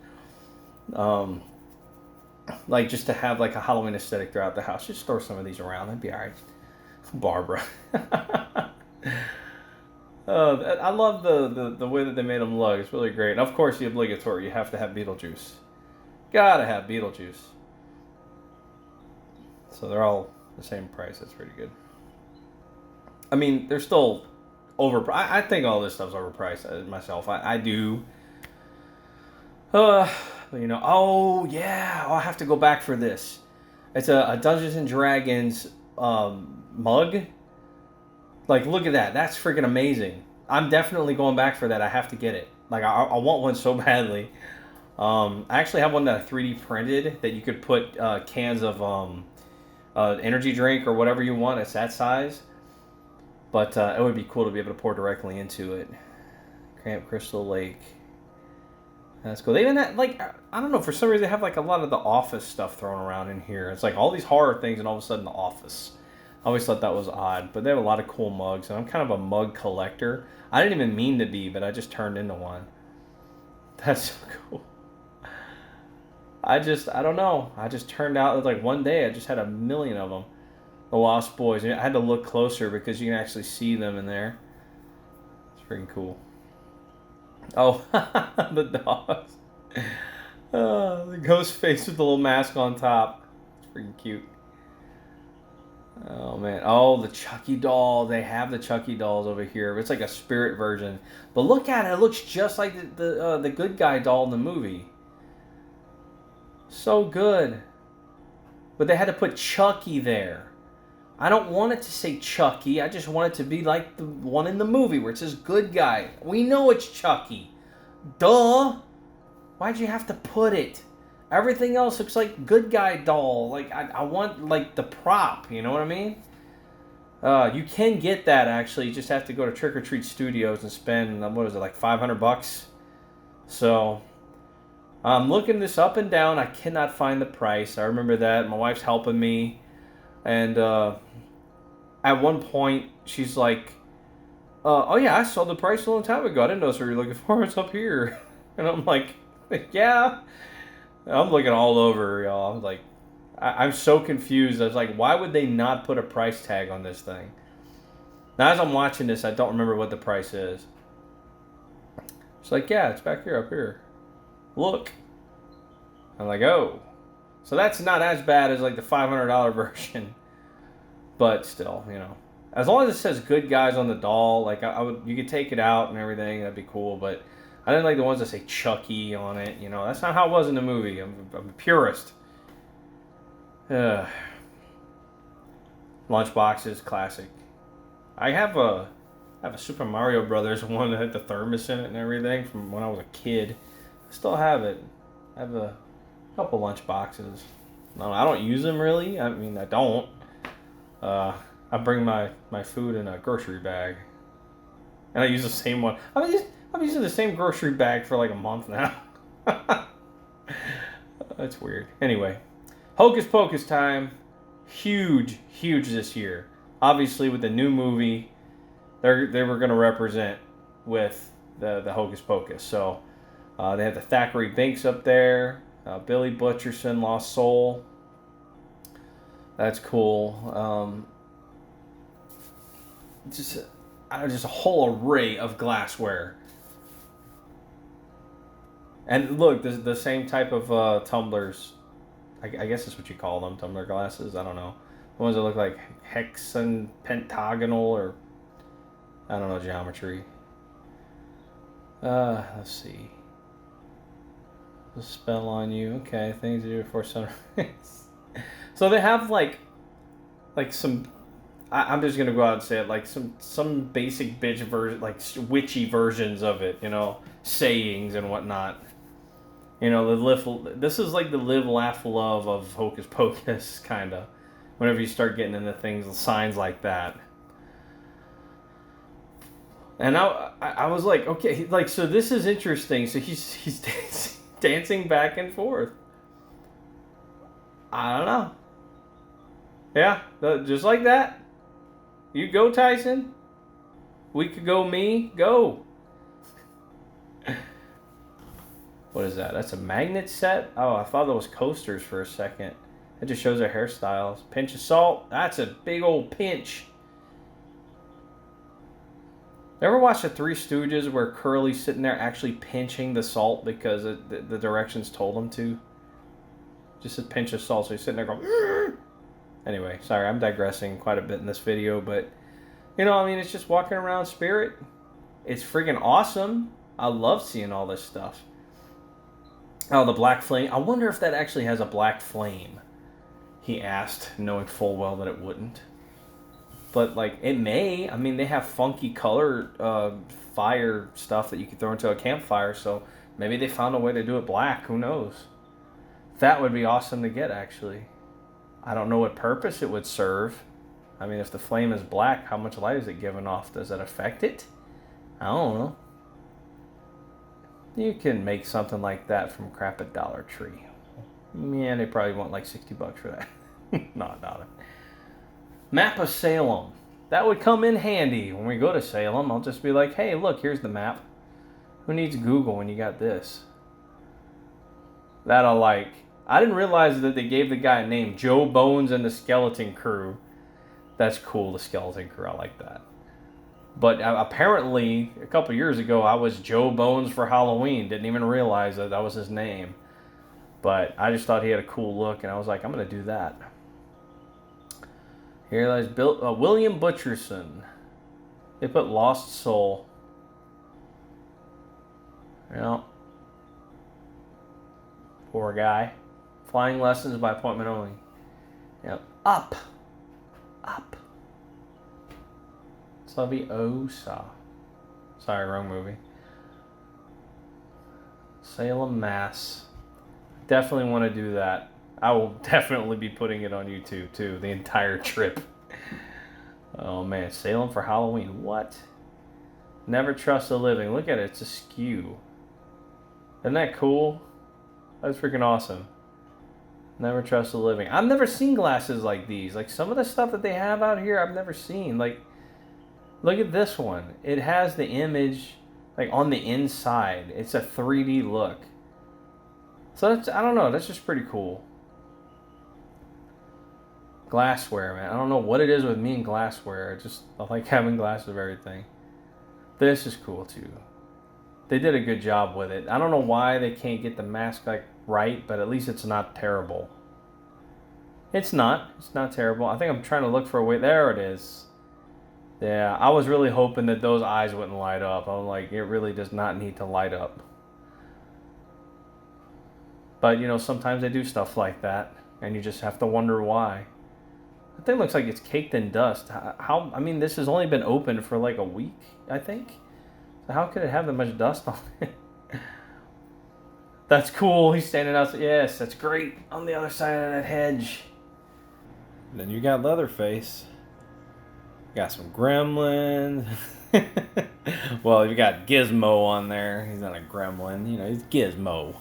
Like, just to have, like, a Halloween aesthetic throughout the house. Just store some of these around. That'd be all right. Barbara. I love the way that they made them look. It's really great. And, of course, the obligatory. You have to have Beetlejuice. Gotta have Beetlejuice. So they're all the same price. That's pretty good. I mean, they're still overpriced. I think all this stuff's overpriced myself. I do. You know. Oh yeah. Oh, I have to go back for this. It's a Dungeons and Dragons mug. Like, look at that. That's freaking amazing. I'm definitely going back for that. I have to get it. Like, I want one so badly. I actually have one that I 3D printed that you could put cans of energy drink or whatever you want. It's that size. But it would be cool to be able to pour directly into it. Camp Crystal Lake. That's cool. They even have, like, I don't know, for some reason they have like a lot of the Office stuff thrown around in here. It's like all these horror things and all of a sudden the Office. I always thought that was odd. But they have a lot of cool mugs. And I'm kind of a mug collector. I didn't even mean to be, but I just turned into one. That's so cool. I don't know. I just turned out, like one day I just had a million of them. The Lost Boys. I had to look closer because you can actually see them in there. It's freaking cool. Oh, the dogs. The ghost face with the little mask on top. It's freaking cute. Oh, man. Oh, the Chucky doll. They have the Chucky dolls over here. It's like a spirit version. But look at it. It looks just like the good guy doll in the movie. So good. But they had to put Chucky there. I don't want it to say Chucky. I just want it to be like the one in the movie where it says good guy. We know it's Chucky. Duh. Why'd you have to put it? Everything else looks like good guy doll. Like, I want, like, the prop. You know what I mean? You can get that, actually. You just have to go to Trick or Treat Studios and spend, what is it, like $500? So, I'm looking this up and down. I cannot find the price. I remember that. My wife's helping me. And at one point, she's like, oh yeah, I saw the price a long time ago. I didn't know what you were looking for. It's up here. And I'm like, yeah. I'm looking all over, y'all. I'm like, I'm so confused. I was like, why would they not put a price tag on this thing? Now, as I'm watching this, I don't remember what the price is. It's like, yeah, it's back here, up here. Look. I'm like, oh. So that's not as bad as like the $500 version. But still, you know. As long as it says good guys on the doll, like I would, you could take it out and everything, that'd be cool. But I didn't like the ones that say Chucky on it. You know, that's not how it was in the movie. I'm a purist. Lunchboxes, classic. I have a Super Mario Brothers one that had the thermos in it and everything from when I was a kid. I still have it. I have a couple lunch boxes. No, I don't use them really. I mean, I don't. I bring my food in a grocery bag, and I use the same one. I'm using the same grocery bag for like a month now. That's weird. Anyway, Hocus Pocus time. Huge this year. Obviously, with the new movie, they were going to represent with the Hocus Pocus. So they have the Thackeray Binks up there. Billy Butcherson, Lost Soul. That's cool. Just a whole array of glassware. And look, the same type of tumblers. I guess that's what you call them, tumbler glasses. I don't know. The ones that look like hexagon, pentagonal, or I don't know, geometry. Let's see. The spell on you. Okay, things to do before sunrise. So they have like some. I'm just gonna go out and say it, like some basic bitch version, like witchy versions of it. You know, sayings and whatnot. You know, this is like the live, laugh, love of Hocus Pocus, kind of. Whenever you start getting into things, signs like that. And I was like, okay, like, so this is interesting. So he's dancing back and forth. I don't know. Yeah, just like that. You go, Tyson. We could go, me. Go. What is that? That's a magnet set? Oh, I thought that was coasters for a second. It just shows their hairstyles. Pinch of salt. That's a big old pinch. Ever watch the Three Stooges where Curly's sitting there actually pinching the salt because the directions told him to? Just a pinch of salt. So he's sitting there going... Rrr! Anyway, sorry, I'm digressing quite a bit in this video. But, you know, I mean, it's just walking around spirit. It's freaking awesome. I love seeing all this stuff. Oh, the black flame. I wonder if that actually has a black flame. He asked, knowing full well that it wouldn't. But, like, it may. I mean, they have funky color fire stuff that you can throw into a campfire. So maybe they found a way to do it black. Who knows? That would be awesome to get, actually. I don't know what purpose it would serve. I mean, if the flame is black, how much light is it giving off? Does it affect it? I don't know. You can make something like that from crap at Dollar Tree. Yeah, they probably want like $60 for that. No, I doubt it. Map of Salem. That would come in handy when we go to Salem. I'll just be like, hey, look, here's the map. Who needs Google when you got this? That'll like... I didn't realize that they gave the guy a name. Joe Bones and the Skeleton Crew. That's cool, the Skeleton Crew. I like that. But apparently, a couple years ago, I was Joe Bones for Halloween. Didn't even realize that was his name. But I just thought he had a cool look, and I was like, I'm going to do that. Here, there's William Butcherson. They put Lost Soul. Well, poor guy. Flying lessons by appointment only. Yep. Up. Leviosa. Sorry, wrong movie. Salem, Mass. Definitely want to do that. I will definitely be putting it on YouTube too, the entire trip. Oh man, Salem for Halloween. What? Never trust the living. Look at it, it's askew. Isn't that cool? That's freaking awesome. Never trust the living. I've never seen glasses like these. Like some of the stuff that they have out here, I've never seen. Like, look at this one. It has the image like on the inside. It's a 3D look. So that's, I don't know, that's just pretty cool. Glassware, man. I don't know what it is with me and glassware. I like having glasses of everything. This is cool too. They did a good job with it. I don't know why they can't get the mask like right, but at least it's not terrible. It's not terrible. I think I'm trying to look for a way. There it is. Yeah, I was really hoping that those eyes wouldn't light up. I'm like, it really does not need to light up. But, you know, sometimes they do stuff like that, and you just have to wonder why. That thing looks like it's caked in dust. I mean, this has only been open for like a week, I think. So how could it have that much dust on it? That's cool. He's standing outside. Yes, that's great. On the other side of that hedge. Then you got Leatherface. Got some gremlins. Well, you got Gizmo on there. He's not a gremlin. You know, he's Gizmo.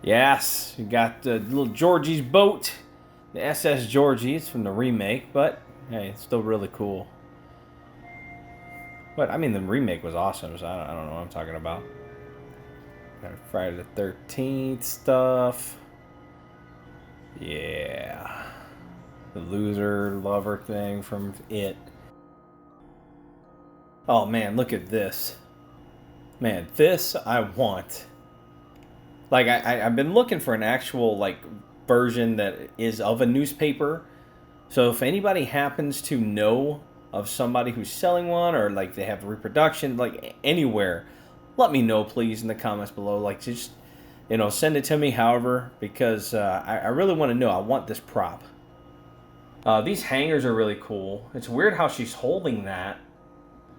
Yes, you got the little Georgie's boat, the SS Georgie. It's from the remake, but hey, it's still really cool. But I mean, the remake was awesome, so I don't know what I'm talking about. Got Friday the 13th stuff. Yeah. The loser lover thing from It. Oh man, look at this. Man, this I want. Like, I've been looking for an actual, like, version that is of a newspaper. So if anybody happens to know of somebody who's selling one, or, like, they have reproduction, like, anywhere, let me know, please, in the comments below. Like, just, you know, send it to me, however, because I really want to know. I want this prop. These hangers are really cool. It's weird how she's holding that.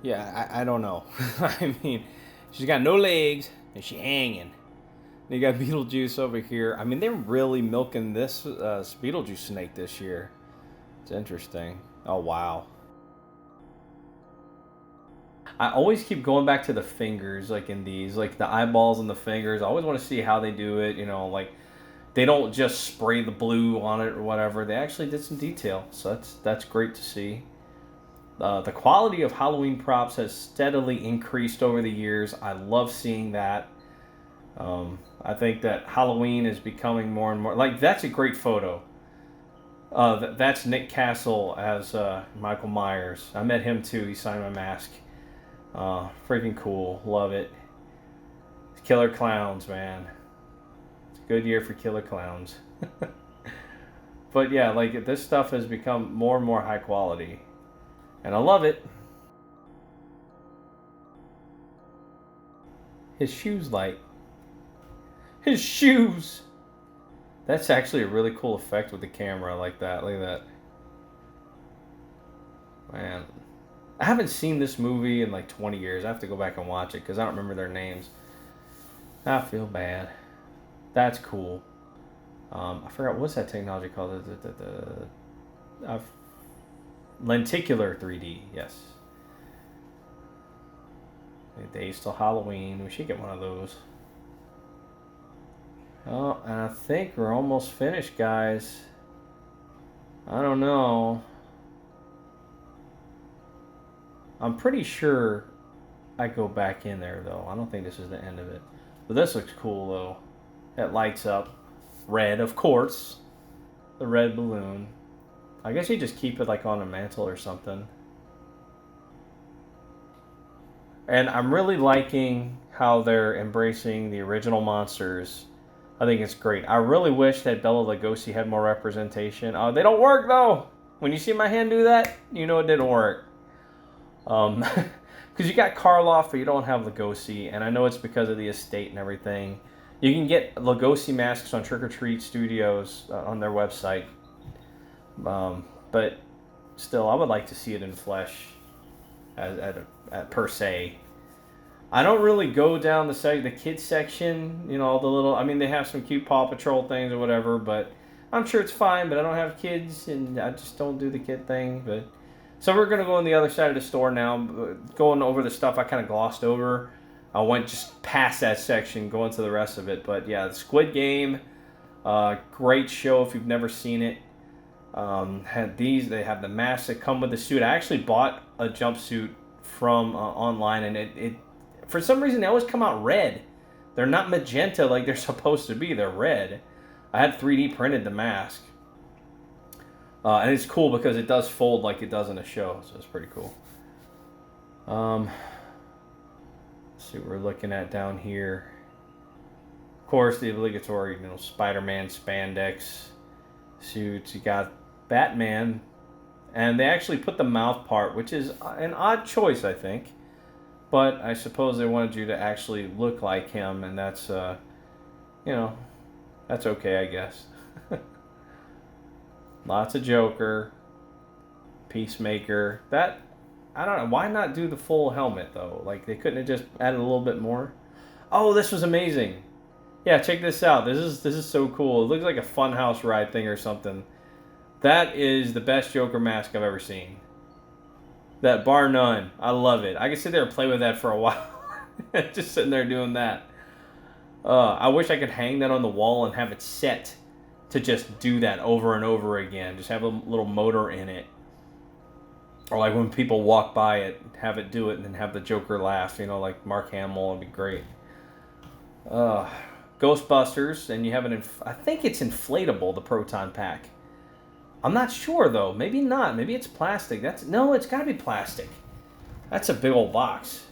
Yeah, I don't know. I mean, she's got no legs, and she's hanging. You got Beetlejuice over here. I mean, they're really milking this Beetlejuice snake this year. It's interesting. Oh, wow. I always keep going back to the fingers, like in these, like the eyeballs and the fingers. I always want to see how they do it, you know, like they don't just spray the blue on it or whatever. They actually did some detail, so that's great to see. The quality of Halloween props has steadily increased over the years. I love seeing that. I think that Halloween is becoming more and more... Like, that's a great photo. That's Nick Castle as Michael Myers. I met him, too. He signed my mask. Freaking cool. Love it. Killer Clowns, man. It's a good year for Killer Clowns. But, yeah, like, this stuff has become more and more high quality. And I love it. His shoes light. His shoes! That's actually a really cool effect with the camera like that. Look at that. Man. I haven't seen this movie in like 20 years. I have to go back and watch it because I don't remember their names. I feel bad. That's cool. I forgot, what's that technology called? Lenticular 3D, yes. The day's till Halloween. We should get one of those. Oh, and I think we're almost finished, guys. I don't know. I'm pretty sure I go back in there, though. I don't think this is the end of it. But this looks cool, though. It lights up. Red, of course. The red balloon. I guess you just keep it like on a mantle or something. And I'm really liking how they're embracing the original monsters. I think it's great. I really wish that Bela Lugosi had more representation. They don't work, though. When you see my hand do that, you know it didn't work. Because you got Karloff, but you don't have Lugosi. And I know it's because of the estate and everything. You can get Lugosi masks on Trick or Treat Studios on their website. But still, I would like to see it in flesh per se. I don't really go down the kids section, you know, all the little... I mean, they have some cute Paw Patrol things or whatever, but I'm sure it's fine, but I don't have kids, and I just don't do the kid thing. But so we're going to go on the other side of the store now, going over the stuff I kind of glossed over. I went just past that section, going to the rest of it. But yeah, the Squid Game, great show if you've never seen it. Had these, they have the masks that come with the suit. I actually bought a jumpsuit from online, and it for some reason they always come out red. They're not magenta like they're supposed to be. They're red. I had 3D printed the mask, and it's cool because it does fold like it does in a show, so it's pretty cool. Let's see what we're looking at down here. Of course, the obligatory, you know, Spider-Man spandex suits. You got Batman, and they actually put the mouth part, which is an odd choice, I think. But I suppose they wanted you to actually look like him, and that's, you know, that's okay, I guess. Lots of Joker, Peacemaker. That, I don't know, why not do the full helmet, though? Like, they couldn't have just added a little bit more? Oh, this was amazing. Yeah, check this out. This is so cool. It looks like a Funhouse ride thing or something. That is the best Joker mask I've ever seen. That, bar none. I love it. I can sit there and play with that for a while. Just sitting there doing that. I wish I could hang that on the wall and have it set to just do that over and over again. Just have a little motor in it. Or like when people walk by it, have it do it and then have the Joker laugh. You know, like Mark Hamill would be great. Ghostbusters, and you have I think it's inflatable, the Proton Pack. I'm not sure though. Maybe not. Maybe it's plastic. No, it's got to be plastic. That's a big old box.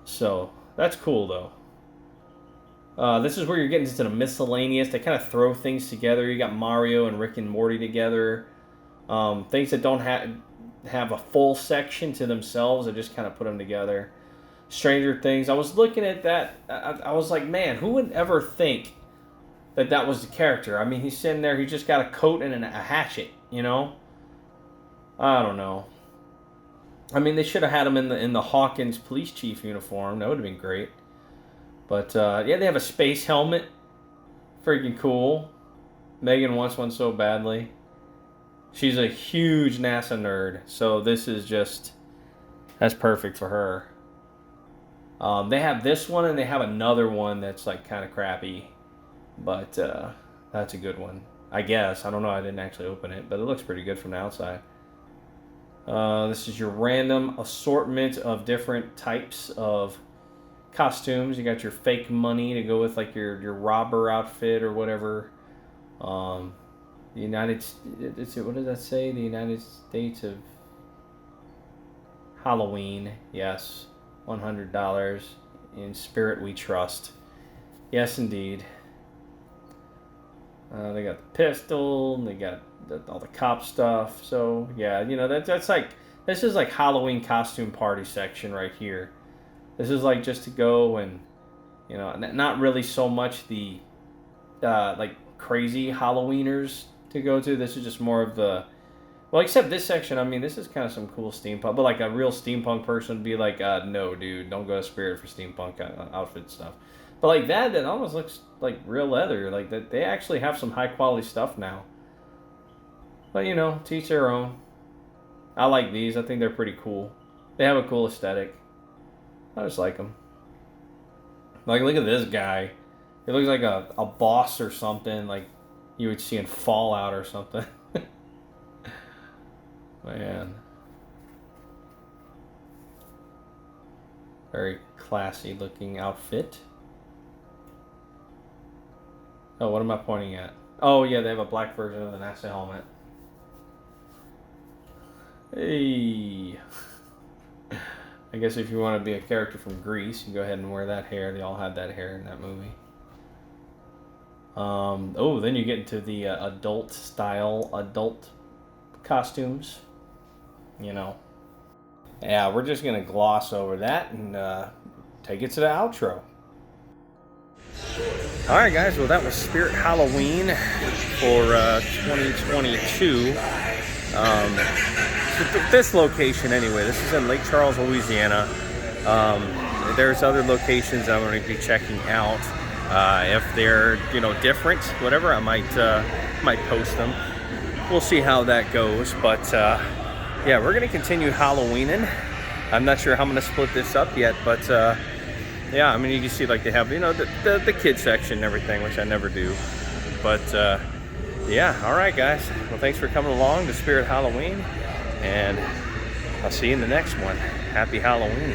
So that's cool though. This is where you're getting into the miscellaneous. They kind of throw things together. You got Mario and Rick and Morty together. Things that don't have a full section to themselves. I just kind of put them together. Stranger Things. I was looking at that. I was like, man, who would ever think that was the character? I mean, he's sitting there. He just got a coat and a hatchet. You know. I don't know. I mean, they should have had him in the Hawkins police chief uniform. That would have been great. But, yeah, they have a space helmet. Freaking cool. Megan wants one so badly. She's a huge NASA nerd. So this is just... That's perfect for her. They have this one and they have another one that's, like, kind of crappy. But, that's a good one. I guess. I don't know. I didn't actually open it. But it looks pretty good from the outside. This is your random assortment of different types of... costumes. You got your fake money to go with like your robber outfit or whatever. What does that say? The United States of Halloween. Yes. $100. In spirit we trust. Yes, indeed. They got the pistol. They got all the cop stuff. So yeah, you know that's like, this is like Halloween costume party section right here. This is like just to go and, you know, not really so much the, like, crazy Halloweeners to go to. This is just more of the, well, except this section, I mean, this is kind of some cool steampunk. But, like, a real steampunk person would be like, no, dude, don't go to Spirit for steampunk outfit stuff. But, like, that almost looks like real leather. Like, that they actually have some high-quality stuff now. But, you know, to each their own. I like these. I think they're pretty cool. They have a cool aesthetic. I just like him. Like, look at this guy. He looks like a boss or something. Like, you would see in Fallout or something. Man. Very classy looking outfit. Oh, what am I pointing at? Oh, yeah, they have a black version of the NASA helmet. Hey. I guess if you want to be a character from Greece, you go ahead and wear that hair. They all had that hair in that movie. Oh, then you get into the adult costumes. You know. Yeah, we're just going to gloss over that and take it to the outro. Alright guys, well that was Spirit Halloween for 2022. This location anyway, this is in Lake Charles, Louisiana. There's other locations I'm going to be checking out. If they're, you know, different, whatever, I might post them. We'll see how that goes. But yeah, we're going to continue Halloweenin. I'm not sure how I'm going to split this up yet, but yeah, I mean, you can see like they have, you know, the kid section and everything, which I never do. But yeah, all right, guys. Well, thanks for coming along to Spirit Halloween. And I'll see you in the next one. Happy Halloween.